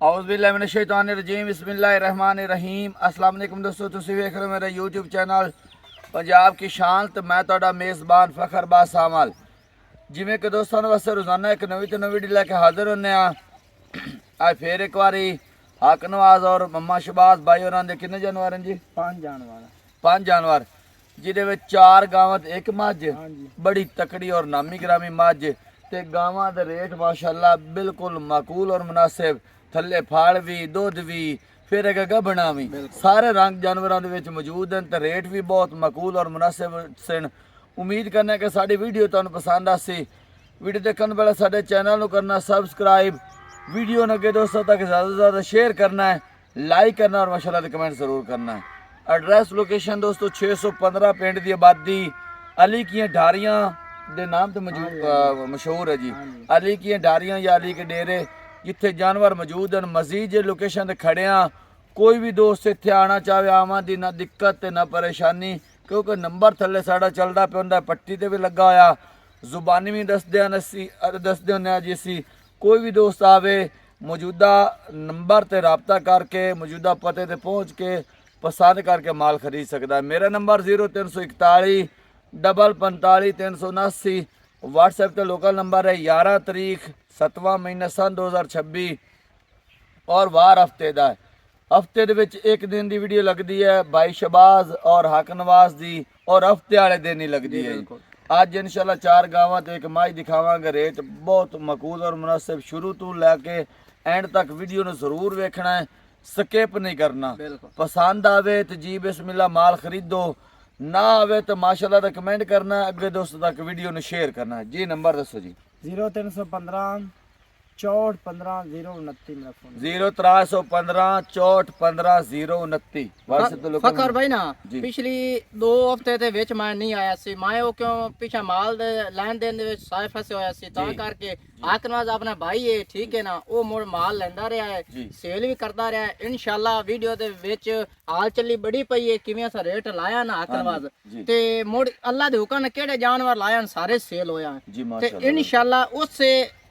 औज़ुबिल्लाहिमिनश्शैतानिर्रजीम बिस्मिल्लाहिर्रहमानिर्रहीम। अस्सलाम वालेकुम दोस्तों, तुसीं वेख रहे हो मेरा यूट्यूब चैनल पंजाब की शान ते मैं तुहाडा मेज़बान फ़खर बास सामल। जिवें कि दोस्तों वास्ते रोज़ाना एक नवी तो नवी वीडियो लैके हाज़िर होने आज फिर एक बारी हक नवाज और मम्मा शहबाज भाई होरां दे किन्ने जानवर हैं जी? 5 जानवर जिहदे विच 4 गावां ते एक मझ, बड़ी तकड़ी और नामी ग्रामी मझ ते गावां दे रेट माशाअल्लाह बिल्कुल माकूल और मुनासिब, थल्ले फाड़ भी दुध भी फिर एक गभना भी, सारे रंग जानवरों दे विच मौजूद हैं ते रेट भी बहुत माकूल और मुनासिब सन। उम्मीद करने कि साडी वीडियो तुहानूं पसंद आसी। वीडियो देखने वाले साडे चैनल नूं करना सबसक्राइब, वीडियो नूं अगे दोस्तों तक ज़्यादा से ज़्यादा शेयर करना है, लाइक करना और माशाअल्लाह दे कमेंट ज़रूर करना है। एड्रैस लोकेशन दोस्तों 615 पिंड की आबादी, अली की ढारियां दे नाम तो मशहूर है जी। अली की ढारियां या अली के डेरे जिथे जानवर मौजूद हैं। मजीद जे लोकेशन ते खड़े हाँ, कोई भी दोस्त इत्थे आना चाहे आवां दी ना दिक्कत ते ना परेशानी, क्योंकि नंबर थल्ले साड़ा चलदा पिया हुंदा, पट्टी ते भी लगा होया, जुबानी भी दसदे हुंदे जी। असी कोई भी दोस्त आवे मौजूदा नंबर ते रबता करके मौजूदा पते ते पहुँच के पसंद करके माल खरीद सकता है। मेरा नंबर 0341 45 379। व्हाट्सएप ते लोकल नंबर है 11 तारीख 7वां महीना सन 2026 और वार हफ्ते का है। हफ्ते दे विच एक दिन की वीडियो लगती है भाई शहबाज और हक नवाज दी, और हफ्ते वाले दिन ही लगती है। अज इंशाल्लाह 4 गावां ते एक माई दिखावांगे। रेट बहुत मकूल और मुनासिब, शुरू तो लैके एंड तक वीडियो ने जरूर वेखना है, स्किप नहीं करना। पसंद आवे तो जी बिस्मिल्लाह माल खरीदो, ना आवे तो माशाल्लाह दा कमेंट करना, अगे दोस्तों तक वीडियो ने शेयर करना है जी। नंबर दसो जी। 0315 64 15 029 मेरा फोन। 0315 64 15 029। फखर भाई ना पिछली 2 हफ्ते ते विच मैं नहीं आया सी, मैं वो क्यों पीछे माल दे लैन देन दे विच सारे फसे होया सी, तां करके आकनवाज अपना भाई है, ठीक है ना, वो मोड़ माल लेंदा रहा है, सेल भी करता रहा है। इंशाल्लाह वीडियो दे विच हाल चली बड़ी पई है, किवें सा रेट लाया ना आकनवाज ते मोड़ अल्लाह दे हुक्म ने केड़े जानवर लाया सारे सेल होया ते इंशाल्लाह उस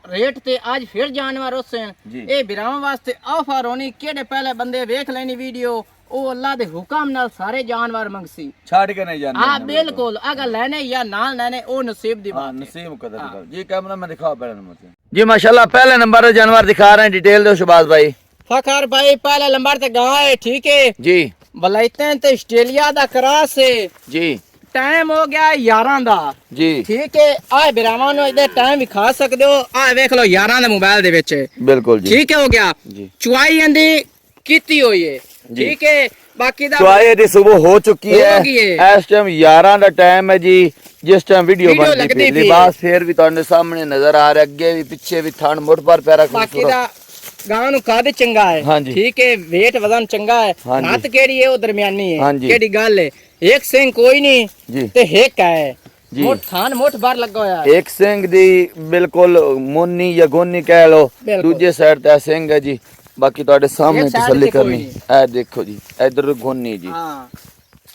रेट ते आज फिर जानवर उससे ए बिरावां वास्ते ऑफर होनी। केड़े पहले बंदे वेख लेनी वीडियो, ओ अल्लाह दे हुक्म नाल सारे जानवर मंगसी छाड़ के नहीं जाने। हां बिल्कुल, अगर लेने या ना लेने ओ नसीब दी बात है। नसीब कदर दी बात जी। कैमरा में दिखाओ पहले नंबर से जी। माशाल्लाह पहले नंबर पे जानवर दिखा रहे हैं, डिटेल दो शहबाज भाई। फखर भाई पहले नंबर ते गाय है, ठीक है जी। बलाइतें ते ऑस्ट्रेलिया दा क्रॉस है जी। टाइम हो गया 11 दा जी, ठीक है। आ बिरावां नु इदे टाइम भी खा सकदे हो, आ देख लो 11 दे मोबाइल दे विच बिल्कुल जी, ठीक है हो गया जी। चुआई अंदी कीती होई है, ठीक है। बाकी दा चुआई दी सुबह हो चुकी है, इस टाइम 11 दा टाइम है जी। जिस टाइम वीडियो बनती थी लिबास फिर भी तुहाडे सामने नजर आ रहा, अगे भी पीछे भी थान मुठ पर पैरा बाकी दा गां नु काद चंगा है, ठीक है, वेट वजन चंगा है, हाथ केड़ी है वो दरमियानी है, केड़ी गल है, एक सिंह कोई नहीं ते एक है मोट थान मोट बार लगा होया है। एक सिंह दी बिल्कुल मोनी या गोनी कह लो, दूजे साइड ते सिंह है जी। बाकी तुहाडे सामने तसल्ली करनी ए देखो जी, इधर गोनी जी। हां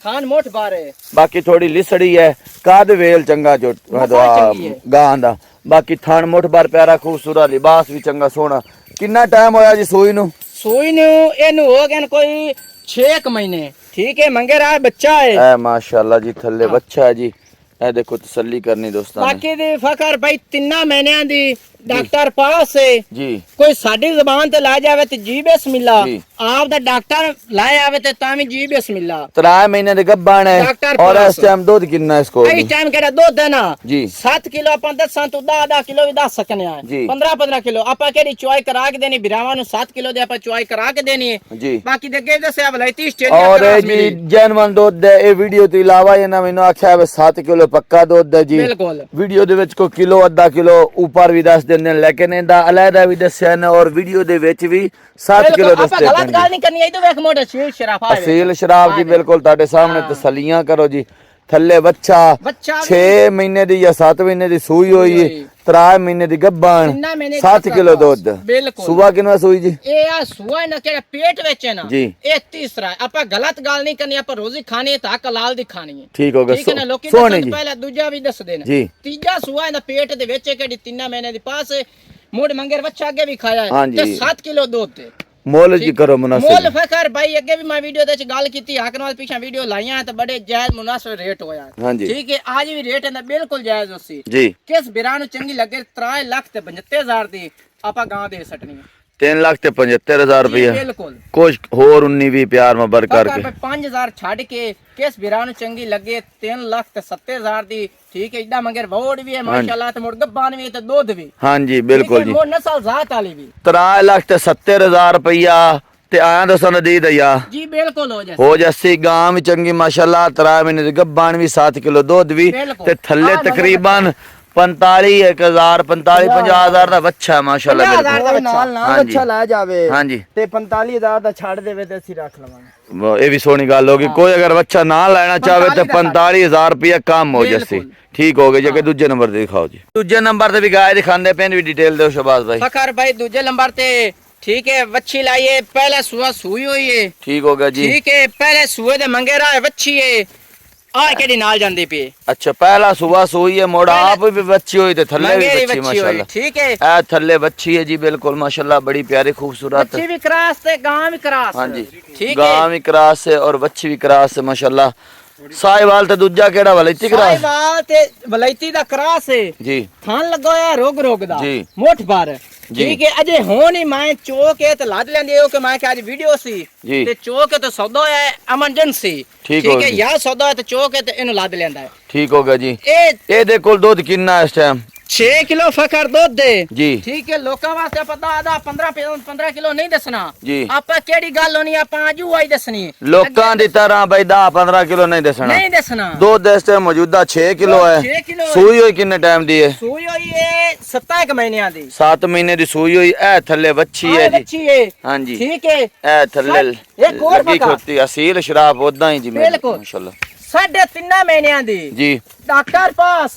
थान मोट बार है, बाकी थोड़ी लिसड़ी है, काद वेल चंगा जो गां दा। बाकी थान मोट बार प्यारा खूबसूरत, लिबास भी चंगा सोहना। कितना टाइम होया जी सूई नु? सूई नु एनु हो गए कोई 6 महीने, ठीक है। मंगे रहा बच्चा है, ए माशाल्लाह जी, थल्ले बच्चा है जी। ए देखो तसल्ली करनी दोस्तों। बाकी दी फखर भाई 3 महीने दी डॉक्टर पास है जी। कोई साडी जुबान ते ला जावे ते जी बिस्मिल्लाह, आप दा डॉक्टर लाए आवे ते तामी जी बिस्मिल्लाह। 3 महीने दे गब्बान है, और इस टाइम दूध कितना है इसको? इस टाइम केड़ा दूध है ना जी 7 किलो अपन 10 तो 10 किलो भी 10 सकने हैं, 15 किलो आपा केड़ी चुआई करा के देनी, बिरावां नु 7 किलो दे आपा चुआई करा के देनी है जी। बाकी दे के दसे अब लाइती स्टेडियम और जी जनवन दूध दे ए वीडियो तो इलावा ये ना मैंने आख्या है 7 किलो पक्का दूध है जी। बिल्कुल वीडियो दे विच को किलो आधा किलो ऊपर भी दस देंदे, लेकिन इंदा अलहदा भी दस्या ने, और वीडियो दे विच भी 7 किलो दसते हैं। गलत गल नहीं करनी, तो वेख मोटे सील शराफा है, सील शराब जी बिल्कुल तुहाडे सामने तसल्लियां करो जी। थल्ले बच्चा 6 महीने दी या 7 महीने दी सूई हुई है, 3 महीने दी गब्बान, 7 किलो दूध। सुबह कितना सूई जी? ए आ सुआ ना के पेट विच है ना जी, ए तीसरा आपा गलत गल नहीं करनी, आपा रोजी खानी है तो हक हलाल दी खानी है, ठीक हो गया। ठीक है ना। लोकी पहले दूजा भी दस देना, तीजा सुआ ना पेट दे विच केडी 3 महीने दी पास मोड़ मंगेर बच्चा आगे भी खाया हाँ है जी। ते 7 किलो दूध ते मोल जी करो मोल मुनासिब फखर भाई अगे भी मैं वीडियो दे गल की हाकन वाल पीछे वीडियो लाइया तो बड़े जायज मुनासिब रेट होया हाँ जी। ठीक है आज भी रेट है बिल्कुल जायज उसी जी किस बिरानु चंगी लगे 3 लाख ते 75,000 दी आपा गांव दे सकनी 3 लाख ते 75,000 रुपया बिल्कुल कुछ होर 19-20 प्यार में बर करके 5000 छड़ के किस बिरानु चंगी लगे 3 लाख ते 70,000 दी ठीक है इदा मगर वोड भी है माशाल्लाह ते मोड़ गब्बान भी ते दूध भी हाँ जी बिल्कुल जी मोड़ नस्ल जात वाली भी 3 लाख ते 70,000 रुपया ते आया दसो नदी दया जी बिल्कुल हो जाए हो जैसी गांव भी चंगी माशाल्लाह 3 महीने दी गब्बान भी 7 किलो दूध भी बिल्कुल। ते थल्ले हाँ, तकरीबन 45,000 50,000 ਦਾ ਬੱਚਾ ਹੈ ਮਾਸ਼ਾਅੱਲਾ 50,000 ਬਿਲਕੁਲ ਦਾ ਨਾਲ ਨਾ ਹਾਂਜੀ। ਬੱਚਾ ਲੈ ਜਾਵੇ ਹਾਂਜੀ ਤੇ 45,000 ਦਾ ਛੱਡ ਦੇਵੇ ਤੇ ਅਸੀਂ ਰੱਖ ਲਵਾਂਗੇ ਇਹ ਵੀ ਸੋਹਣੀ ਗੱਲ ਹੋ ਗਈ ਕੋਈ ਅਗਰ ਬੱਚਾ ਨਾ ਲੈਣਾ ਚਾਹਵੇ ਤੇ 45,000 ਰੁਪਇਆ ਕੰਮ ਹੋ ਜੈਸੀ ਬਿਲਕੁਲ। ਠੀਕ ਹੋ ਗਏ ਜੇ ਦੂਜੇ ਨੰਬਰ ਤੇ ਦਿਖਾਓ ਜੀ ਦੂਜੇ ਨੰਬਰ ਤੇ ਵੀ ਗਾय ਦਿਖਾਉਂਦੇ ਪੈਨ ਵੀ ਡਿਟੇਲ ਦਿਓ ਸ਼ਬਾਜ਼ ਭਾਈ फखर भाई दूजे नंबर ते ठीक है वच्छी लाइए पहले सुआ सुई हुई है ठीक हो गया जी ठीक है पहले सुए दे मंगेरा है वच्छी है आ केडी नाल जांदी पे अच्छा पहला सुबह सोई है मोड़ा आप भी बच्ची हुई थे थल्ले भी मंगेरी बच्ची वच्छी हुई माशाल्लाह ठीक है ए थल्ले बच्ची है जी बिल्कुल माशाल्लाह बड़ी प्यारी खूबसूरत वच्छी भी क्रास ते गांव भी क्रास हाँ जी ठीक है गांव भी क्रास है और बच्ची भी क्रास है माशाल्लाह साहिवाल ते दूजा केड़ा वलैती क्रास साहिवाल ते वलैती दा क्रास है जी थान लगोया रोग रोग दा जी। मोठ पर जी। ठीक है अजे होन ही मैं चौक है ते लाद लेंदी हो के मैं के आज वीडियो सी जी। ते चौक है तो सौदा है इमरजेंसी ठीक हो है गई। या सौदा है तो चौक है ते इनु लाद लेंदा है ठीक हो गया जी ए ए देखो दूध कितना है इस टाइम 6 किलो फकर दूध दे जी ठीक है लोकां वास्ते पता आदा 15 किलो नहीं दसना जी। आपा केड़ी गल होनी आपा आजू आई दसनी लोकां दी तरह भाई 10-15 किलो नहीं दसना नहीं दसना दूध इस टाइम मौजूदा 6 किलो 6 है किलो है। सूई हुई किन्ने टाइम दी है सूई होई है 7 महीने दी 7 महीने दी सूई हुई ए थल्ले बच्ची है जी अच्छी है हाँ जी ठीक है ए थल्ले एक और लगी पका। खोती असील शराब ओदा ही जी मेरी, बिल्कुल। माशाल्लाह 3.5 महीने दी जी डॉक्टर पास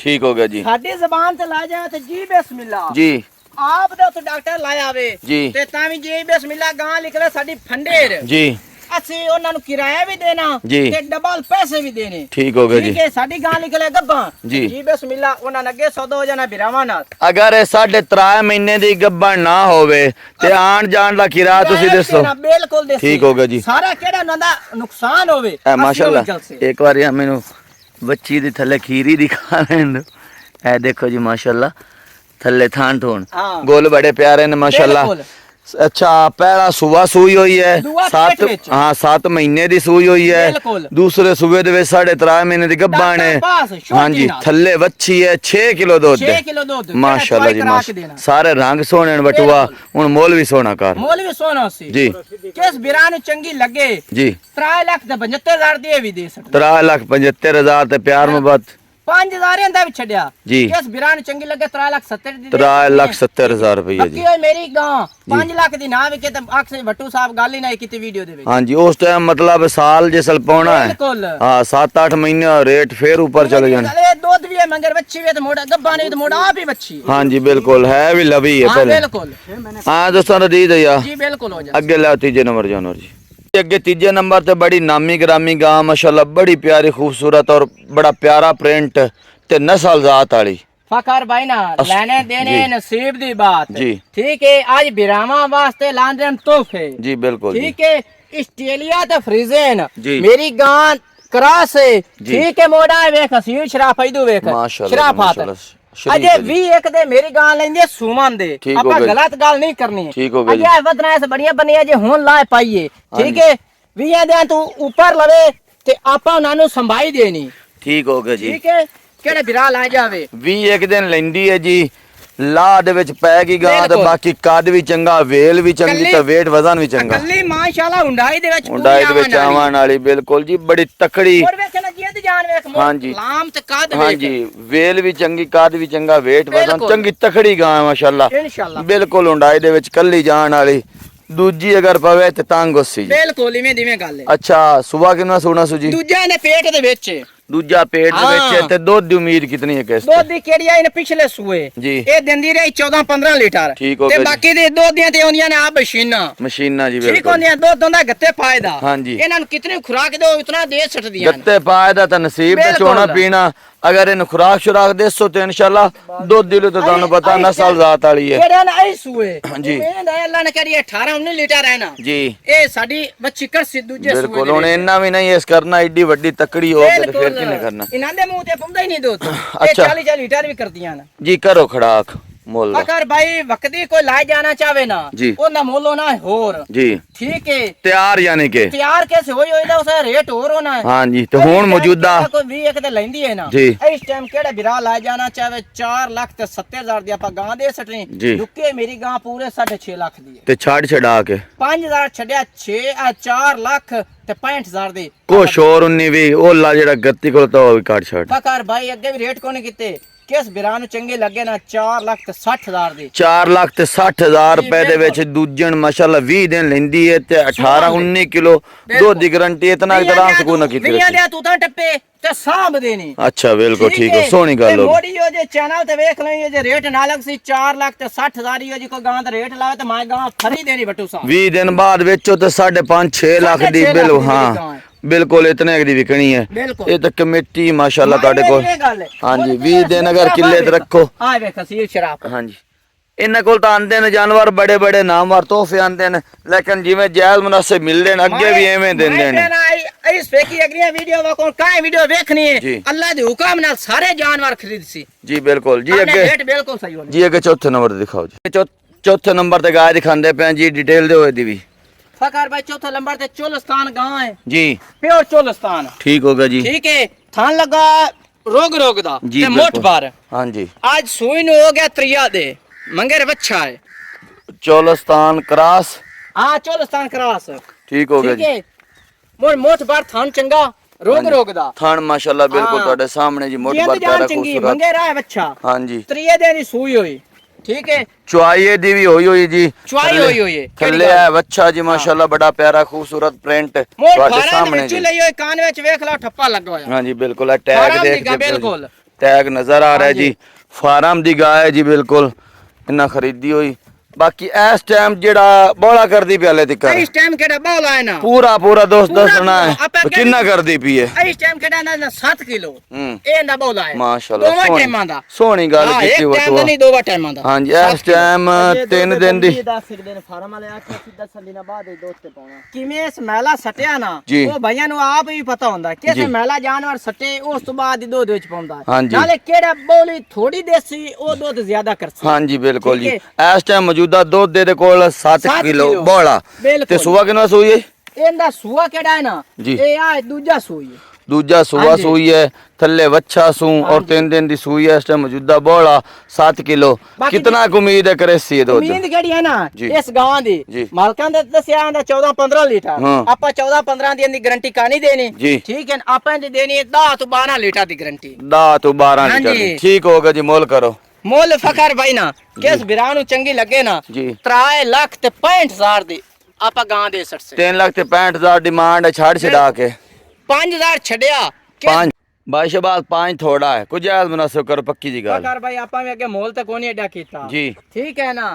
ठीक हो गया जी साडी जबान ते ला जाए ते जी बिस्मिल्लाह जी आप दे तो डॉक्टर लाया आवे जी। ते तावी जी बिस्मिल्लाह गां निकले साडी फंडेर जी ਅਸੀਂ ਉਹਨਾਂ ਨੂੰ ਕਿਰਾਇਆ ਵੀ ਦੇਣਾ ਜੀ। ਤੇ ਡਬਲ ਪੈਸੇ ਵੀ ਦੇਣੇ ठीक हो गया ਠੀਕ जी ਹੈ ਸਾਡੀ ਗਾਂ ਨਿਕਲੇ ਗੱਬਾਂ ਜੀ। ਜੀ ਬਿਸਮਿਲ੍ਲਾ ਉਹਨਾਂ ਨੇ ਅੱਗੇ ਸੌਦਾ ਹੋ ਜਾਣਾ ਬਿਰਾਵਾਂ ਨਾਲ अगर ये 3.5 महीने दी गब्बन ना होवे ते आन जान दा किराया तुसी दसो ਦੇਣਾ, ਬਿਲਕੁਲ ਦੇਸੀ ठीक हो गया जी ਸਾਰਾ ਕਿਹੜਾ ਉਹਨਾਂ ਦਾ ਨੁਕਸਾਨ ਹੋਵੇ ए ਅਸੀਂ माशाल्लाह ਉਹ ਗੱਲ ਸੇ। एक बार या मेनू बच्ची दी थल्ले खीरी दिखा लेन दो ए देखो जी माशाल्लाह थल्ले थान थोन हाँ। गोल बड़े प्यारे ने माशाल्लाह बिल्कुल। अच्छा पहला सुबह सूई हुई है दूआ 7 पेट विच। हाँ 7 महीने दी सूई हुई है बिल्कुल। दूसरे सूबे दे विच 3.5 महीने दी गब्बान डॉक्टर पास, है छोटी हाँ जी नाल। थल्ले बच्ची है 6 किलो दूध 6 किलो दूध माशाल्लाह जी करा के माशाल्लाह देना। सारे रंग सोने ने बटुआ हुन मोल भी सोना कर मोल भी सोना ਸੀ जी ਕਿਸ ਬਿਰਾਂ ਨੂੰ ਚੰਗੀ ਲੱਗੇ जी 3,75,000 ਦੀ ਵੀ ਦੇ ਸਕਦੇ 3,75,000 ਤੇ प्यार मोहब्बत 5,000 ਇਹਦਾ ਵੀ ਛੱਡਿਆ जी ਕਿਸ ਬਿਰਾਂ ਨੂੰ ਚੰਗੀ ਲੱਗੇ 3,70,000 ਦੀ 3,70,000 रुपये जी ਬਾਕੀ ਹੋਈ ਮੇਰੀ ਗਾਂ 5 ਲੱਖ ਦੀ ਨਾ ਵਿਕੇ ਤੇ ਅਕਸਰ ਭੱਟੂ ਸਾਹਿਬ ਗੱਲ ਹੀ ਨਹੀਂ ਕੀਤੀ ਵੀਡੀਓ ਦੇ ਵਿੱਚ हाँ जी उस टाइम मतलब साल जिसल पौना है ਬਿਲਕੁਲ हाँ 7-8 महीने रेट फिर ऊपर चले जाने ਇਹ ਦੁੱਧ ਵੀ ਹੈ ਮਗਰ ਬੱਚੀ ਵੀ ਤੇ ਮੋੜਾ ਗੱਬਾ ਨਹੀਂ ਤੇ ਮੋੜਾ ਆਪ ਹੀ ਬੱਚੀ हाँ जी बिल्कुल है भी लवी है ਹਾਂ पहले ਬਿਲकुल हाँ दोस्तों दी दैया ਜੀ ਬਿਲकुल ਹੋ ਜਾ ਅੱਗੇ ਲੈ ਤੀਜੇ ਨੰਬਰ ਜਾਨਵਰ ਜੀ ਅੱਗੇ ਤੀਜੇ ਨੰਬਰ ਤੇ ਬੜੀ ਨਾਮੀ ਗ੍ਰਾਮੀ ਗਾਂ ਮਾਸ਼ਾਅੱਲਾ ਬੜੀ ਪਿਆਰੀ ਖੂਬਸੂਰਤ ਔਰ ਬੜਾ ਪਿਆਰਾ ਪ੍ਰਿੰਟ ਤੇ ਨਸਲ ਜ਼ਾਤ ਵਾਲੀ फखर भाई ना लेने देने जी। नसीब दी बात जी। ठीक है आज बिरामा वास्ते लांदे तोहफे जी बिल्कुल जी ठीक है ऑस्ट्रेलिया ते फ्रीजेन जी। मेरी गां क्रास है जी। ठीक है मोड़ा वेख हसीन शराफ इदू वेख माशाअल्लाह शराफात माशाअल्लाह शरीफ अजे है जी। 21 दे मेरी गां लेंदे सुमन दे ठीक हो आपा गई। गलत गल नहीं करनी है ठीक हो गई। अजे वदना से बढ़िया बनिया जे हुन लाए पाइए हाँ ठीक है 20 दे तू ऊपर लवे ते आपा उना नु संभाई देनी ठीक हो गया जी ठीक है ਕਿਹੜੇ ਬਿਰਾ ਲਾ ਜਾਵੇ 21 ਦਿਨ ਲੈਂਦੀ ਹੈ ਜੀ ਲਾਹ ਦੇ ਵਿੱਚ ਪੈ ਗਈ ਗਾਂ ਤੇ ਬਿਲਕੁਲ। ਬਾਕੀ ਕੱਦ ਵੀ ਚੰਗਾ ਵੇਲ ਵੀ ਚੰਗੀ ਕੱਲੀ- ਤੇ weight ਵਜ਼ਨ ਵੀ ਚੰਗਾ ਕੱਲੀ ਮਾਸ਼ਾਅੱਲਾ ਹੁੰਡਾਈ ਦੇ ਵਿੱਚ ਹੁੰਡਾਈ ਦੇ ਵਿੱਚ ਆਵਾਂ ਵਾਲੀ ਬਿਲਕੁਲ ਜੀ ਬੜੀ ਤਕੜੀ ਹੋਰ ਵੇਖਣਾ ਜਿੱਦ ਜਾਨ ਵੇਖ ਮੋਹ ਹਾਂਜੀ। ਲਾਮ ਤੇ ਕਾਦ ਵੇਖ ਹਾਂਜੀ ਵੇਲ ਵੀ ਚੰਗੀ ਕੱਦ ਵੀ ਚੰਗਾ weight ਵਜ਼ਨ ਬਿਲਕੁਲ। ਚੰਗੀ ਤਕੜੀ ਗਾਂ ਹੈ ਮਾਸ਼ਾਅੱਲਾ ਇਨਸ਼ਾਅੱਲਾ ਬਿਲਕੁਲ ਹੁੰਡਾਈ ਦੇ ਵਿੱਚ ਕੱਲੀ ਜਾਣ ਵਾਲੀ ਦੂਜੀ ਅਗਰ ਪਵੇ ਤੇ ਤੰਗ ਹੋਸੀ ਜੀ ਬਿਲਕੁਲ ਇਵੇਂ ਦਿਵੇਂ ਗੱਲ ਹੈ ਅੱਛਾ ਸਵੇਰ ਕਿੰਨਾ ਸੋਣਾ ਸੁਜੀ ਦੂਜਾ ਨੇ ਪੇਟ ਦੇ ਵਿੱਚ ਦੂਜਾ ਪੇਟ ਦੇ ਵਿੱਚ ਹੈ ਹਾਂ। ਤੇ ਦੁੱਧ ਦੀ ਉਮੀਦ ਕਿਤਨੀ ਹੈ ਕਿਸ ਦੁੱਧ ਦੀ ਕਿਹੜੀ ਆ ਇਹਨੇ ਪਿਛਲੇ ਸੂਏ ਜੀ। ਇਹ ਦਿੰਦੀ ਰਹੀ 14-15 ਲੀਟਰ ਠੀਕ ਹੋ ਤੇ ਗਿਆ ਜੀ। ਬਾਕੀ ਦੇ ਦੁੱਧ ਦੀਆਂ ਤੇ ਆਉਂਦੀਆਂ ਨੇ ਆ ਮਸ਼ੀਨਾਂ ਮਸ਼ੀਨਾਂ ਜੀ ਠੀਕ ਬਿਲਕੁਲ ਹੁੰਦੀਆਂ ਦੁੱਧ ਹੁੰਦਾ ਗੱਤੇ ਪਾਇਦਾ ਹਾਂਜੀ। ਇਹਨਾਂ ਨੂੰ ਕਿਤਨੀ ਖੁਰਾਕ ਦਿਓ ਇਤਨਾ ਦੇ ਛੱਡਦੀਆਂ ਨੇ ਗੱਤੇ ਪਾਏ ਦਾ ਤਾਂ ਨਸੀਬ ਤੇ ਬਿਲਕੁਲ। ਚੋਣਾ ਪੀਣਾ ਅਗਰ ਇਹਨੂੰ ਖੁਰਾਕ ਸ਼ੁਰਾਕ ਦੇਸੋ ਤੇ ਇਨਸ਼ਾਅੱਲਾ ਦੁੱਧ ਦਿਲੋ ਤੇ ਤੁਹਾਨੂੰ ਪਤਾ ਨਸਲ ਜ਼ਾਤ ਵਾਲੀ ਹੈ ਕਿਹੜਾ ਨਾ ਇਹ ਸੂਏ ਜੀ ਇਹ ਨਾ ਅੱਲਾ ਨੇ ਕਰੀ 18 19 ਲੀਟਰ ਹੈ ਨਾ ਜੀ ਇਹ ਸਾਡੀ ਬੱਚੀ ਕਰ ਸੀ ਦੂਜੇ ਸੂਏ ਬਿਲਕੁਲ ਹੁਣ ਇੰਨਾ ਵੀ ਨਹੀਂ ਇਸ ਕਰਨਾ ਏਡੀ ਵੱਡੀ ਤਕੜੀ ਹੋ ਕੇ ਫਿਰ ਕਿਨੇ ਕਰਨਾ ਇਹਨਾਂ ਦੇ ਮੂੰਹ ਤੇ ਪੁੰਦਾ ਹੀ ਨਹੀਂ ਦੁੱਧ ਇਹ ਅੱਛਾ। 40 ਲੀਟਰ ਵੀ ਕਰਦੀਆਂ ਨਾ ਜੀ ਕਰੋ ਖੜਾਕ ਮੁੱਲ ਦਾ। ਅਗਰ ਭਾਈ ਵਕਤੀ ਕੋਈ ਲਾਇ ਜਾਣਾ ਚਾਹਵੇ ਨਾ ਜੀ। ਉਹਨਾਂ ਮੁੱਲ ਨਾ ਹੋਰ ਜੀ ਠੀਕ ਹੈ ਤਿਆਰ ਯਾਨੀ ਕਿ ਤਿਆਰ कैसे ਹੋਈ ਹੋਈ ਦਾ ਉਸਦਾ ਰੇਟ ਹੋਰ ਹੋਣਾ ਹੈ ਹਾਂ ਜੀ ਤੇ ਹੁਣ ਮੌਜੂਦਾ ਕੋਈ 20 ਇੱਕ ਤੇ ਲੈਂਦੀ ਹੈ ਨਾ ਜੀ। ਇਸ ਟਾਈਮ ਕਿਹੜਾ ਬਿਰਾ ਲਾਇ ਜਾਣਾ ਚਾਹਵੇ 4 ਲੱਖ ਤੇ 70,000 ਦੀ ਆਪਾਂ ਗਾਂ ਦੇ ਸਟਣੀ ਜੀ। ਲੁੱਕੇ ਮੇਰੀ ਗਾਂ ਪੂਰੇ 6.5 ਲੱਖ ਦੀ ਹੈ ਤੇ ਛੱਡ ਛਡਾ ਕੇ 5000 ਛੱਡਿਆ 4 ਲੱਖ ਤੇ 65,000 ਦੀ ਕੋ ਸ਼ੋਰ ਉਨੀ ਵੀ ਉਹ ਲਾ ਜਿਹੜਾ ਗੱਤੀ ਕੋਲ ਤਾਂ ਉਹ ਵੀ ਕੱਢ ਛੱਡ ਫਕਾਰ ਭਾਈ ਅੱਗੇ ਵੀ ਰੇਟ ਕੋਨੇ ਕੀਤੇ ਕਿਸ ਬਿਰਾ ਨੂੰ ਚੰਗੇ ਲੱਗੇ ਨਾ 4 ਲੱਖ ਤੇ 60,000 ਦੀ 4 ਲੱਖ ਤੇ 60,000 ਰੁਪਏ ਦੇ ਵਿੱਚ ਦੂਜਣ ਮਾਸ਼ਾਅੱਲਾ 20 ਦਿਨ ਲੈਂਦੀ ਹੈ ਤੇ 18 19 ਕਿਲੋ ਦੁੱਧ ਦੀ ਗਾਰੰਟੀ ਇਤਨਾ ਇਤਰਾਮ ਸਕੂਨ ਕੀਤੀ ਵੀਆਂ ਦੇ ਤੂੰ ਤਾਂ ਟੱਪੇ ਤੇ ਸਾਂਭ ਦੇਣੀ ਅੱਛਾ ਬਿਲਕੁਲ ਠੀਕ ਹੈ ਸੋਹਣੀ ਗੱਲ ਹੋ ਮੋੜੀ ਉਹ ਜੇ ਚੈਨਲ ਤੇ ਵੇਖ ਲਈ ਜੇ ਰੇਟ ਨਾ ਲੱਗ ਸੀ 4 ਲੱਖ ਤੇ 60,000 ਹੀ ਜੀ ਕੋਈ ਗਾਂ ਦਾ ਰੇਟ ਲਾਵੇ ਤੇ ਮੈਂ ਗਾਂ ਫਰੀ ਦੇਣੀ ਬੱਟੂ ਸਾਹਿਬ 20 ਦਿਨ ਬਾਅਦ ਵੇਚੋ ਤੇ 5.5 6 ਲੱਖ ਦੀ ਬਿਲ ਹਾਂ ਬਿਲਕੁਲ ਇਤਨੇ ਦੀ ਵਿਕਣੀ ਹੈ ਬਿਲਕੁਲ ਇਹ ਤਾਂ ਕਮੇਟੀ ਮਾਸ਼ਾਅੱਲਾ ਤੁਹਾਡੇ ਕੋਲ ਹਾਂਜੀ 20 ਦਿਨ ਅਗਰ ਕਿੱਲੇ ਤੇ ਰੱਖੋ ਆ ਵੇਖ ਅਸੀਲ ਸ਼ਰਾਬ ਹਾਂਜੀ ਇਹਨਾਂ ਕੋਲ ਤਾਂ ਆਂਦੇ ਨੇ ਜਾਨਵਰ ਬੜੇ ਬੜੇ ਨਾਮਵਰ ਤੋਹਫੇ ਆਂਦੇ ਨੇ ਲੇਕਿਨ ਜਿਵੇਂ ਜਾਇਜ਼ ਮੁਨਾਸਿਬ ਮਿਲਦੇ ਨੇ ਅੱਗੇ ਵੀ ਐਵੇਂ ਦਿੰਦੇ ਨੇ ਇਸ ਫੇਕੀ ਅਗਲੀਆਂ ਵੀਡੀਓ ਵਾ ਕੋਲ ਕਾਹੇ ਵੀਡੀਓ ਵੇਖਣੀ ਹੈ ਜੀ। ਅੱਲਾ ਦੇ ਹੁਕਮ ਨਾਲ ਸਾਰੇ ਜਾਨਵਰ ਖਰੀਦ ਸੀ ਜੀ ਬਿਲਕੁਲ ਜੀ ਅੱਗੇ ਰੇਟ ਬਿਲਕੁਲ ਸਹੀ ਹੋਣੀ ਜੀ ਅੱਗੇ ਚੌਥੇ ਨੰਬਰ ਤੇ ਦਿਖਾਓ ਜੀ ਚੌਥੇ ਨੰਬਰ ਤੇ ਗਾय ਦਿਖਾਉਂਦੇ ਪਏ ਜੀ ਡਿਟੇਲ ਦੇ ਹੋਏ ਦੀ ਵੀ फकार भाई चौथा नंबर ते चोलस्तान गांव है जी प्योर चोलस्तान ठीक होगा जी ठीक है थान लगा रोग रोग दा जी ते मोट बार हाँ जी आज सुई नु हो गया त्रिया दे मंगेर बच्चा है चोलस्तान क्रॉस हां चोलस्तान क्रॉस ठीक होगा ठीक जी है मोर मोट बार थान चंगा रोग रोग दा थान माशाल्लाह बिल्कुल हाँ। ਤੁਹਾਡੇ ਸਾਹਮਣੇ ਜੀ मोट बार जान प्यारा चंगी खूबसूरत मंगेरा है बच्चा हाँ जी त्रिये दे दी सुई होई ठीक है चुआई दी भी होई जी चुआई होई है थल्ले है बच्चा जी माशाल्लाह बड़ा प्यारा खूबसूरत प्रिंट मोर ਤੁਹਾਡੇ फारा ਸਾਹਮਣੇ विच जी ਲਈ ਹੋਏ ਕਾਨ ਵਿੱਚ ਵੇਖ ਲਾ ਠੱਪਾ ਲੱਗਾ ਹੋਇਆ हाँ जी बिल्कुल टैग फार्म देख दी गा के बिल्कुल टैग नजर आ रहा है जी फार्म दी गाय है जी बिल्कुल इन्ना खरीदी हुई बाकी इस टाइम जेड़ा बोला कर दी पहले तक इस टाइम केड़ा बौला है ना पूरा पूरा दोस्त पूरा दसना है आपे तो कितना कर दी पी है इस टाइम केड़ा ना 7 किलो हम्म ਇਹ ਨਾ ਬੋਲਾ ਹੈ माशाल्लाह ਦੋਵਾਂ सोहनी- ਟਾਈਮਾਂ ਦਾ सोहनी गल ਹਾਂ कीती ਇੱਕ वो ਟਾਈਮ तो ਦਾ ਨਹੀਂ ਦੋਵਾਂ ਟਾਈਮਾਂ ਦਾ हाँ जी इस टाइम 3 दिन दी ਦੱਸ ਸਕਦੇ ਨੇ ਫਾਰਮ ਵਾਲੇ ਆਖਿਆ ਸੀ ਦੱਸਣ ਦੀ ਨਾ ਬਾਅਦ ਇਹ ਦੋਸਤ ਤੇ ਪਾਉਣਾ ਕਿਵੇਂ ਇਸ ਮੈਲਾ ਸਟਿਆ ਨਾ ਜੀ। ਉਹ ਭਈਆਂ ਨੂੰ ਆਪ ਵੀ ਪਤਾ ਹੁੰਦਾ ਕਿ ਜੀ। ਇਹ ਮੈਲਾ ਜਾਨਵਰ ਸਟੇ ਉਸ ਤੋਂ ਬਾਅਦ ਹੀ ਦੁੱਧ ਵਿੱਚ ਪਾਉਂਦਾ ਹਾਂ ਜੀ। ਨਾਲੇ ਕਿਹੜਾ ਬੋਲੀ ਥੋੜੀ ਦੇਸੀ ਉਹ ਦੁੱਧ ਜ਼ਿਆਦਾ ਕਰਸੀ हाँ जी बिल्कुल जी ठीक इस टाइम मौजूदा दूध दे कोल 7 7 किलो किलो। बोला बिल्कुल। ते सुबह कितना सोई है ਇਹਦਾ ਸੂਆ ਕਿਹੜਾ ਹੈ ਨਾ ਜੀ। ਇਹ ਆ ਦੂਜਾ ਸੂਈ ਹੈ दूजा सुबह हाँ जी। सोई है थल्ले वच्छा सू हाँ और जी। 3 दिन दी सोई है इस टाइम मौजूदा बोला 7 किलो बाकी कितना उम्मीद है करे सी दूध ਉਮੀਦ ਕਿਹੜੀ ਹੈ ਨਾ ਜੀ। ਇਸ ਗਾਂ ਦੀ ਜੀ। ਮਾਲਕਾਂ ਦੇ ਦੱਸਿਆ ਆਂਦਾ 14 15 ਲੀਟਰ ਹਾਂ। ਆਪਾਂ 14 15 ਦੀ ਇਹਦੀ ਗਾਰੰਟੀ ਕਾਣੀ ਦੇਣੀ ਜੀ। ਠੀਕ ਹੈ ਆਪਾਂ ਇਹਦੀ ਦੇਣੀ ਹੈ 10 ਤੋਂ 12 ਲੀਟਰ ਦੀ ਗਾਰੰਟੀ 10 तो 12 हाँ लीटर जी। ठीक होगा जी मोल करो ਮੁੱਲ ਫਖਰ ਭਾਈ ਨਾ ਕਿਸ ਬਿਰਾਂ ਨੂੰ ਚੰਗੀ ਲੱਗੇ ਨਾ जी 3 ਲੱਖ ਤੇ 65,000 ਦੀ ਆਪਾਂ ਗਾਂ ਦੇ ਸੱਟ ਸੇ 3 लाख ते 65,000 डिमांड है छाड़ छड़ा के 5,000 ਛੱਡਿਆ 5 बाईश बाद 5 थोड़ा है कुछ जायज मुनासिब करो पक्की जी गल ਫਖਰ ਭਾਈ ਆਪਾਂ ਵੀ ਅੱਗੇ ਮੁੱਲ ਤੇ ਕੋਈ ਨਹੀਂ ਐਡਾ ਕੀਤਾ जी ਠੀਕ ਹੈ ਨਾ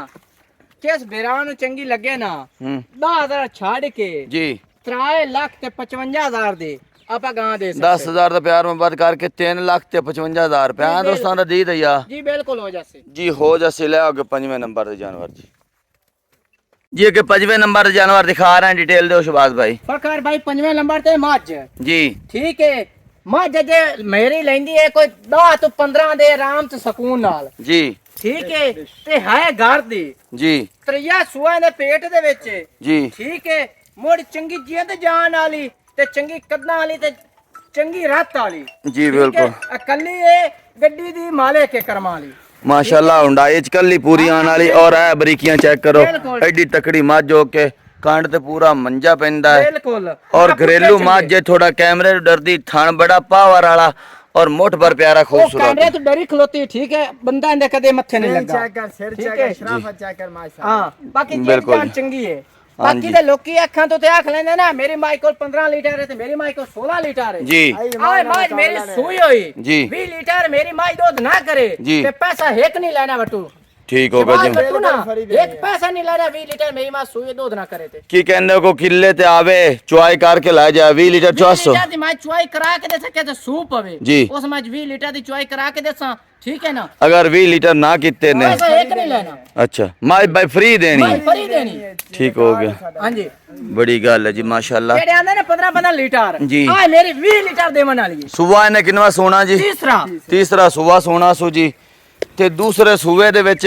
ਕਿਸ ਬਿਰਾਂ ਨੂੰ ਚੰਗੀ ਲੱਗੇ ਨਾ हम्म 10,000 ਛੱਡ ਕੇ जी 3 ਲੱਖ ਤੇ 55,000 ਦੀ ਆਪਾਂ ਗਾਂ ਦੇ ਸੱਟ 10,000 ਦਾ प्यार मोहब्बत करके 3 लाख ते 55,000 रुपया जी, दोस्तों दा दी दया ਜੀ ਬਿਲकुल ਹੋ ਜਾਸੇ जी हो जैसे ले आगे 5वें नंबर दे जानवर जी जी अगे 5वें नंबर दे जानवर दिखा रहे हैं डिटेल दो शबाज भाई ਫਖਰ ਭਾਈ 5ਵੇਂ ਨੰਬਰ ਤੇ ਮੱਝ जी ਠੀਕ ਹੈ ਮੱਝ ਜੇ ਮੇਰੀ ਲੈਂਦੀ ਹੈ ਕੋਈ 10 ਤੋਂ 15 ਦੇ ਆਰਾਮ ਤੇ ਸਕੂਨ ਨਾਲ जी ਠੀਕ ਹੈ ਤੇ ਹੈ ਘਰ ਦੀ जी ਤਰੀਆ ਸੂਆ ਦੇ ਪੇਟ ਦੇ ਵਿੱਚ जी ਠੀਕ ਹੈ ਮੋੜ ਚੰਗੀ ਜਿੰਦ ਜਾਨ ਵਾਲੀ ਤੇ ਚੰਗੀ ਕੱਦਾਂ ਵਾਲੀ ਤੇ ਚੰਗੀ ਰਾਤ ਵਾਲੀ जी बिल्कुल ਇਕੱਲੀ ਇਹ ਗੱਡੀ ਦੀ ਮਾਲਕ ਹੈ ਕਰਮਾਂ ਵਾਲੀ माशाल्लाह हुंडाई च कल्ली पूरी आने वाली और है बरीकियां चेक करो बिल्कुल। एडी तकड़ी मझ हो के कांड ते पूरा मंजा पैंदा है ਬਿਲਕੁਲ और घरेलू मझ है थोड़ा कैमरे तो डरदी थान बड़ा पावर वाला और मोट पर प्यारा ਉਹ खूबसूरत ਕੈਮਰੇ ਤੋਂ ਡਰੀ ਖਲੋਤੀ ਠੀਕ ਹੈ ਬੰਦਾ ਇਹਦੇ ਕਦੇ ਮੱਥੇ ਨਹੀਂ ਲੱਗਾ ਚੈੱਕ ਕਰ ਸਿਰ ਠੀਕ ਚੈੱਕ ਹੈ। ਕਰ ਸ਼ਰਾਫਤ ਚੈੱਕ ਕਰ ਮਾਸ਼ਾ ਹਾਂ ਬਾਕੀ ਜੀ ਬਿਲਕੁਲ। ਜਾਨ ਚੰਗੀ ਹੈ ਹਾਂ ਬਾਕੀ ਜੀ। ਦੇ ਲੋਕੀ ਅੱਖਾਂ ਤੋਂ ਤੇ ਆਖ ਲੈਂਦੇ ਨਾ ਮੇਰੀ ਮਾਈ ਕੋਲ 15 ਲੀਟਰ ਹੈ ਤੇ ਮੇਰੀ ਮਾਈ ਕੋਲ 16 ਲੀਟਰ ਹੈ जी ਆਏ ਮਾਈ ਮੇਰੀ ਸੂਈ ਹੋਈ ਜੀ। 20 ਲੀਟਰ ਮੇਰੀ ਮਾਈ ਦੁੱਧ ਨਾ ਕਰੇ ਜੀ। ਤੇ ਪੈਸਾ ਇੱਕ ਨਹੀਂ ਲੈਣਾ ਬਟੂ ਠੀਕ ਹੋ ਗਿਆ ਜੀ ਬੱਟੂ ਨਾ ਇੱਕ ਪੈਸਾ ਨਹੀਂ ਲੈ ਰਿਹਾ 20 ਲੀਟਰ ਮੇਰੀ ਮਾਂ ਸੂਏ ਦੁੱਧ ਨਾ ਕਰੇ ਤੇ ਕੀ ਕਹਿੰਦੇ ਹੋ ਕੋ ਕਿੱਲੇ ਤੇ ਆਵੇ ਚੁਆਈ ਕਰਕੇ ਲੈ ਜਾ 20 ਲੀਟਰ 400 ਲੀਟਰ ਦੀ ਮੈਂ ਚੁਆਈ ਕਰਾ ਕੇ ਦੇ ਸਕੇ ਤੇ ਸੂਪ ਪਵੇ ਜੀ। ਉਸ ਮੈਂ 20 ਲੀਟਰ ਦੀ ਚੁਆਈ ਕਰਾ ਕੇ ਦੇਸਾਂ ਠੀਕ ਹੈ ਨਾ ਅਗਰ 20 ਲੀਟਰ ਨਾ ਕੀਤੇ ਨੇ ਪੈਸਾ ਇੱਕ ਨਹੀਂ ਲੈਣਾ ਅੱਛਾ ਮਾਈ ਬਾਈ ਫ੍ਰੀ ਦੇਣੀ ਮੈਂ ਫਰੀ ਦੇਣੀ ਠੀਕ ਹੋ ਗਿਆ ਹਾਂਜੀ ਬੜੀ ਗੱਲ ਹੈ ਜੀ ਮਾਸ਼ਾਅੱਲਾ ਜਿਹੜੇ ਆਂਦੇ ਨੇ 15 ਲੀਟਰ ਜੀ। ਆ ਮੇਰੀ 20 ਲੀਟਰ ਦੇਵਣ ਵਾਲੀ ਹੈ ਸੁਬਾ ਇਹਨੇ ਕਿੰਨਵਾ ਸੋਣਾ ਜੀ ਤੀਸਰਾ ਸੁਬਾ ਸੋਣਾ ਸੂ ਜੀ ਤੇ ਦੂਸਰੇ ਸੂਬੇ ਦੇ ਵਿੱਚ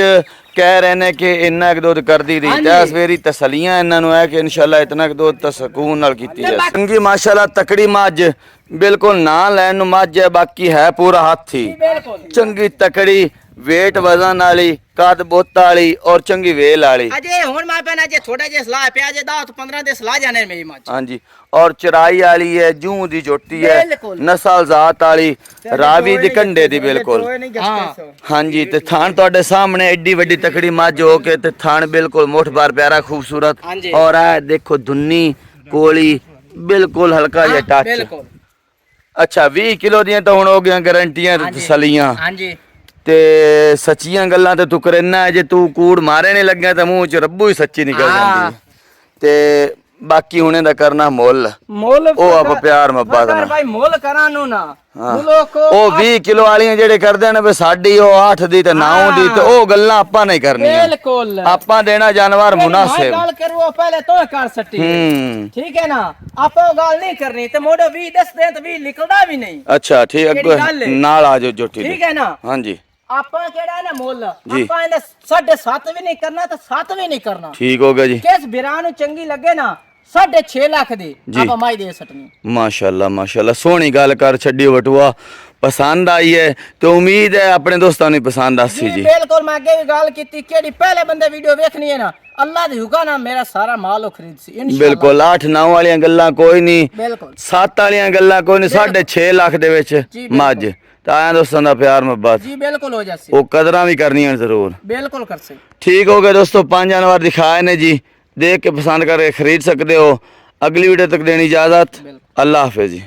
ਕਹਿ ਰਹੇ ਨੇ ਕਿ ਇੰਨਾ ਕੁ ਦੁੱਧ ਕਰਦੀ ਰਹੀ ਤੇ ਸਵੇਰੀ ਤਸਲੀਆਂ ਇਹਨਾਂ ਨੂੰ ਹੈ ਕਿ ਇਨਸ਼ਾਅੱਲਾ ਇਤਨਾ ਕੁ ਦੁੱਧ ਤਾਂ ਸਕੂਨ ਨਾਲ ਕੀਤੀ ਜਾ ਚੰਗੀ ਮਾਸ਼ਾਅੱਲਾ ਤਕੜੀ ਮੱਝ ਬਿਲਕੁਲ ਨਾ ਲੈਣ ਨੂੰ ਮੱਝ ਹੈ ਬਾਕੀ ਹੈ ਪੂਰਾ ਹਾਥੀ ਬਿਲਕੁਲ ਚੰਗੀ ਤਕੜੀ weight ਵਜ਼ਨ ਵਾਲੀ ਕੱਦ ਬੁੱਤ ਵਾਲੀ ਔਰ ਚੰਗੀ ਵੇਲ ਵਾਲੀ ਅਜੇ ਹੁਣ ਮੈਂ ਪੈਣਾ ਜੇ ਥੋੜਾ ਜਿਹਾ ਸਲਾਹ ਪਿਆ ਜੇ 10 ਤੋਂ 15 ਦੇ ਸਲਾਹ ਜਾਣੇ ਮੇਰੀ ਮੱਝ ਹਾਂਜੀ ਔਰ ਚਰਾਈ ਵਾਲੀ ਹੈ ਜੂੰ ਦੀ ਜੋਟੀ ਹੈ ਬਿਲਕੁਲ। ਨਸਲ ਜ਼ਾਤ ਵਾਲੀ ਰਾਵੀ ਦੀ ਕੰਡੇ ਦੀ ਬਿਲਕੁਲ ਹਾਂਜੀ ਤੇ ਥਾਣ ਤੁਹਾਡੇ ਸਾਹਮਣੇ ਐਡੀ ਵੱਡੀ ਤਕੜੀ ਮੱਝ ਹੋ ਕੇ ਤੇ ਥਾਣ ਬਿਲਕੁਲ ਮੁੱਠ-ਬਾਰ ਪਿਆਰਾ ਖੂਬਸੂਰਤ ਹਾਂਜੀ। ਔਰ ਇਹ ਦੇਖੋ ਦੁੰਨੀ ਕੋਲੀ ਬਿਲਕੁਲ ਹਲਕਾ ਜਿਹਾ ਟੱਚ ਬਿਲਕੁਲ ਅੱਛਾ 20 ਕਿਲੋ ਦੀਆਂ ਤਾਂ ਹੁਣ ਹੋ ਗਈਆਂ ਗਾਰੰਟੀਆਂ ਤੇ ਤਸਲੀਆਂ ਹਾਂਜੀ ਤੇ ਸੱਚੀਆਂ ਗੱਲਾਂ ਤੇ ਤੂੰ ਕਰਨਾ ਜੇ ਤੂੰ ਕੂੜ ਮਾਰੇ ਨਹੀਂ ਲੱਗਿਆ ਤਾਂ ਮੂੰਹ ਚ ਰੱਬੂ ਹੀ ਸੱਚੀ ਨਿਕਲ ਜਾਂਦੀ ਤੇ ਬਾਕੀ ਹੁਣੇ ਦਾ ਕਰਨਾ ਮੁੱਲ ਮੁੱਲ ਉਹ ਆਪ ਪਿਆਰ ਮੁਹੱਬਤ ਨਾਲ ਭਾਈ ਮੁੱਲ ਕਰਾਂ ਨੂੰ ਨਾ ਹਾਂ। ਲੋਕੋ ਉਹ 20 ਕਿਲੋ ਵਾਲੀਆਂ ਜਿਹੜੇ ਕਰਦੇ ਨੇ ਵੀ ਸਾਡੀ ਉਹ 8 ਦੀ ਤੇ 9 ਦੀ ਤੇ ਉਹ ਗੱਲਾਂ ਆਪਾਂ ਨਹੀਂ ਕਰਨੀਆਂ ਬਿਲਕੁਲ ਆਪਾਂ ਦੇਣਾ ਜਾਨਵਰ ਮੈਂ ਮੁਨਾਸਿਬ ਗੱਲ ਕਰੂ ਉਹ ਪਹਿਲੇ ਤੋਂ ਕਰ ਸੱਟੀ ਠੀਕ ਹੈ ਨਾ ਆਪਾਂ ਉਹ ਗੱਲ ਨਹੀਂ ਕਰਨੀ ਤੇ ਮੋੜੋ 20 ਦੱਸਦੇ ਤੇ 20 ਨਿਕਲਦਾ ਵੀ ਨਹੀਂ ਅੱਛਾ ਠੀਕ ਕਿਹੜੀ ਗੱਲ ਅੱਗੇ ਹੈ? ਨਾਲ ਆ ਜਾਓ ਜੋਟੀ ਠੀਕ ਹੈ ਨਾ ਹਾਂਜੀ ਆਪਾਂ ਕਿਹੜਾ ਨਾ ਮੁੱਲ ਜੀ। ਆਪਾਂ ਇਹਦਾ 7.5 ਵੀ ਨਹੀਂ ਕਰਨਾ ਤੇ 7 ਵੀ ਨਹੀਂ ਕਰਨਾ ਠੀਕ ਹੋ ਗਿਆ ਜੀ ਕਿਸ ਬਿਰਾਂ ਨੂੰ ਚੰਗੀ ਲੱਗੇ ਨਾ 6.5 ਲੱਖ ਦੀ ਜੀ। ਆਪਾਂ ਮਾਈ ਦੇ ਸਟਣੀ ਮਾਸ਼ਾਅੱਲਾ ਮਾਸ਼ਾਅੱਲਾ ਸੋਹਣੀ ਗੱਲ ਕਰ ਛੱਡੀ ਵਟੂਆ ਪਸੰਦ ਆਈ ਹੈ ਤੇ ਉਮੀਦ ਹੈ ਆਪਣੇ ਦੋਸਤਾਂ ਨੂੰ ਪਸੰਦ ਆਸੀ ਜੀ ਬਿਲਕੁਲ ਮੈਂ ਅੱਗੇ ਵੀ ਗੱਲ ਕੀਤੀ ਕਿਹੜੀ ਪਹਿਲੇ ਬੰਦੇ ਵੀਡੀਓ ਵੇਖਣੀ ਹੈ ਨਾ ਅੱਲਾਹ ਦੀ ਹੁਕਮ ਨਾਲ ਮੇਰਾ ਸਾਰਾ ਮਾਲ ਉਹ ਖਰੀਦ ਸੀ ਇਨਸ਼ਾਅੱਲਾ ਬਿਲਕੁਲ 8-9 ਵਾਲੀਆਂ ਗੱਲਾਂ ਕੋਈ ਨਹੀਂ ਬਿਲਕੁਲ 7 ਵਾਲੀਆਂ ਗੱਲਾਂ ਕੋਈ ਨਹੀਂ 6.5 ਲੱਖ ਦੇ ਵਿੱਚ ਜੀ, ਬਿਲਕੁਲ। ਮੱਝ ਤਾਂ ਆਇਆ ਦੋਸਤਾਂ ਦਾ ਪਿਆਰ ਮੁਹੱਬਤ ਜੀ ਬਿਲਕੁਲ ਹੋ ਜਾਸੀ ਉਹ ਕਦਰਾਂ ਵੀ ਕਰਨੀਆਂ ਜ਼ਰੂਰ ਬਿਲकुल कर से ठीक हो गया दोस्तों 5 जानवर दिखाए ने जी देख के पसंद करके खरीद सकते हो अगली वीडियो तक देनी इजाजत अल्लाह हाफिज जी।